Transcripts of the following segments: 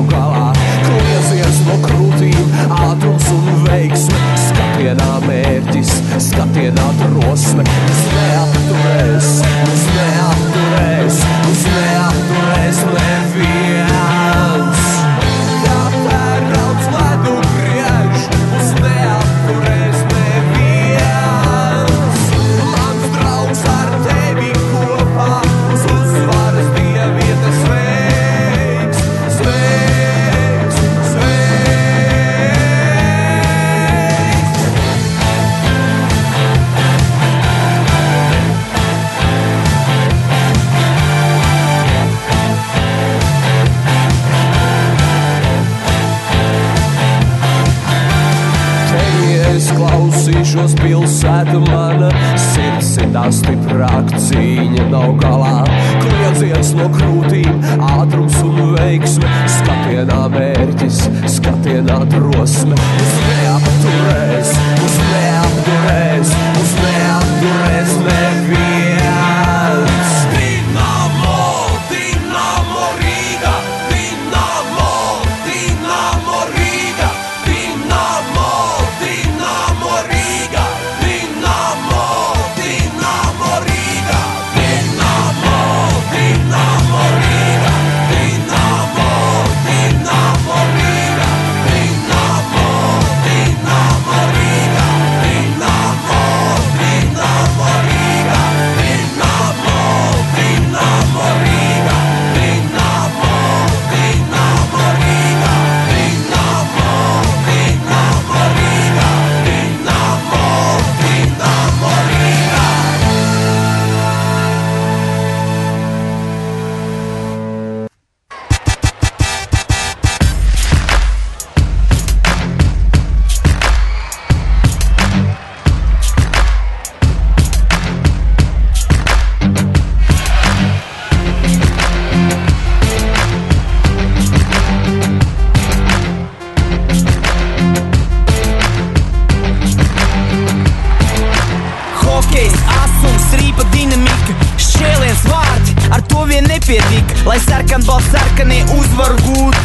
nav galā. Kliedziens no krūtīm, ātrums un veiksme, skatienā mērķis, skatienā drosme. Uz neapturēs, uz neapturēs, uz neapturēs neviens. Kā tērauds ledu griež, uz neapturēs neviens. Mans draugs ar tevi kopā, uz uzvaras dieviete sveiks, sveiks, sveiks. Es klausīšos pilsētu mana, sirds ir tā stiprāk, cīņa nav galā. Kliedziens no krūtīm, ātrums un veiksme, skatienā mērķis, skatienā drosme. Uz neapturēs, uz neapturēs, uz neapturēs neviens. Dinamo, Dinamo Riga, Dinamo, Dinamo Riga, Dinamo, Dinamo Riga, Dinamo, Dinamo Riga, Dinamo, Dinamo Riga, Dinamo, Dinamo Riga, Dinamo, Dinamo Riga, Dinamo, Dinamo Riga, Dinamo, Dinamo Riga, Dinamo, Dinamo Riga, Dinamo, Dinamo Riga, Dinamo, Dinamo Riga. Hokejs, asums, rīpa dinamika, šķēliens vārti, ar to vien nepietiek, lai sarkanbalts sarkanie uzvaru gūtu.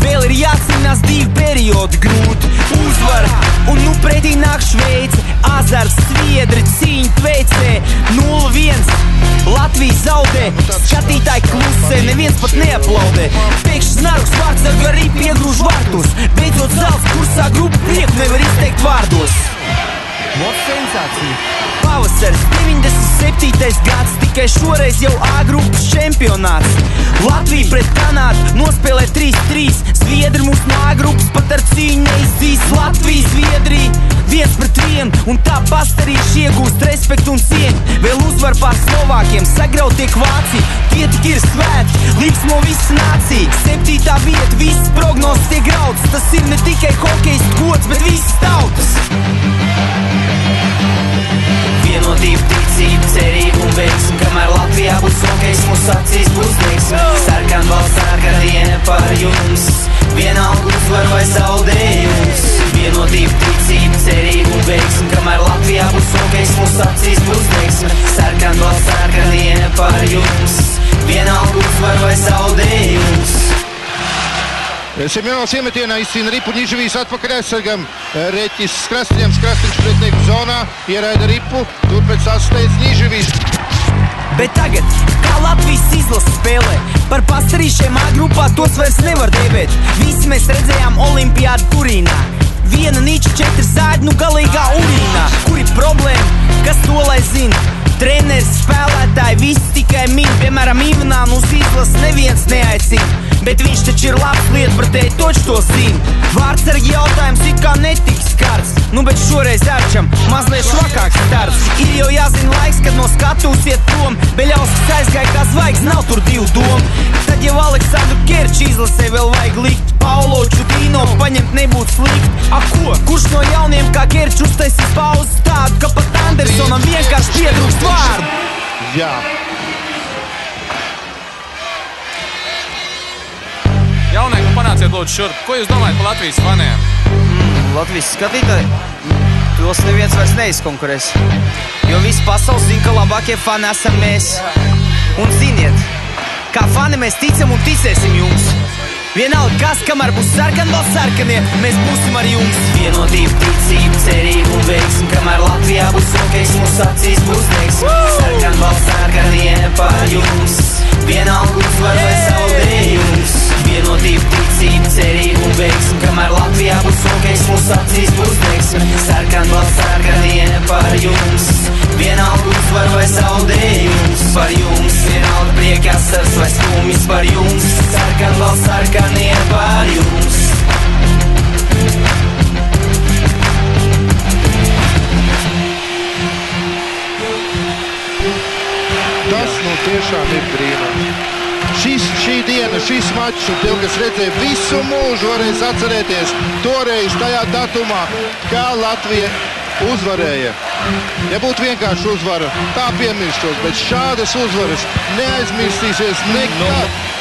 Vēl ir jācīnās divi periodi grūti. Uzvara, un nu pretī nāk Šveice, azars, sviedri, cīņa tveicē, 0-1. Latvija zaudē, skatītāji klusē, neviens pat neaplaudē. Pēkšņi znaruks vārdsargu arī piegrūž vārtus, beidzot zelts kursā grupu prieku nevar izteikt vārdos. What sensācija? Pavasaris, 97. gads, tikai šoreiz jau A grupas čempionāts. Latvija pret Kanādu nospēlē 3-3, Zviedri mūs no A grupas pat ar cīņu neizdīs. Latvija, Zviedrija, 1-1, un tā pastarīši iegūst respektu un cieņu. Vēl uzvar pār Slovākiem, sagraut tiek Vācija, tie tik ir svēti, līgsmo visa nācija. 7. vieta, visas prognozes tiek grautas, tas ir ne tikai hokejistu gods, bet visas tautas. Vienotība, ticība, cerība un veiksme, kamēr Latvijā būs hokejs, mūsu acīs būs veiksme. Sarkanbalts sarga diena par jums, vienalga uzvar vai zaudējums. Vienotība, ticība, cerība un veiksme, kamēr Latvijā būs hokejs, mūsu acīs būs veiksme. Sarkanbalts sarga diena par jums, vienalga uzvar vai zaudējums. Semjonovs iemetienā izcīna ripu, Niževijs atpakaļ aizsargam, Reķis Krastiņams, Krastiņš pretnieku zonā, ieraida ripu, tur pēc sasteidz Niževijs. Bet tagad, kā Latvijas izlase spēlē, par pastarīšiem A grupā tos vairs nevar dēvēt. Visi mēs redzējām olimpiādu Turīnā, viena niča, 4 zāģi, nu galīgā urīnā. Kur ir problēma? Kas to lai zina? Treneris, spēlētāji, visi tikai min. Piemēram, Ivnānu uz izlases neviens neaicina, bet viņš taču ir labs lietpratēji, toč to zina. Vārdsargi jautājums it kā netiks skarts, nu bet šoreiz Arčam mazliet švakāks starts. Ir jau jāzina laiks, kad no skatuves iet prom, Beļauskas aizgāja kā zvaigznes, nav tur divu domu. Tad jau Aleksandru Kerču izlasē vēl vajag likt, Paulo Čudīno paņemt nebūtu slikt. A ko? Kurš no jauniem kā Kerču uztaisīs pauzes tādu, ka pat Andersonam vienkārši pietrūkst vārdu? Jā. Jaunieki, panāciet lūdzu šurp. Ko jūs domājat par Latvijas faniem? Latvijas skatītāji? Tos neviens vairs neizkonkurēs. Jo visi pasaules zina, ka labākie fani esam mēs. Un ziniet, kā fani mēs ticam un ticēsim jums. Vienalga kas, kamēr būs sarkan vēl sarkanie, mēs būsim ar jums. Vienotība, ticība, cerība un veiksmi, kamēr Latvijā būs hokejs, mūsu acīs būs degsme. Sarkan vēl sarkanie par jums, vienalga uzvar vai zaudējums. Vienotība, ticība, cerība un veiksmi, kamēr Latvijā būs hokejs, mūsu acīs būs degsme. Sarkan vēl sarkanie par jums, vienalga uzvar vai zaudējums. Par jums vienalga prieka asars vai skumjas par jums. Sarkan vēl sarkanie par jums. Tas tiešām ir brīnums. Šī diena, šis mačs, un tie, kas redzēja visu mūžu, varēs atcerēties toreiz tajā datumā, kā Latvija uzvarēja. Ja būtu vienkārši uzvara, tā piemirstos, bet šādas uzvaras neaizmirstīsies nekad.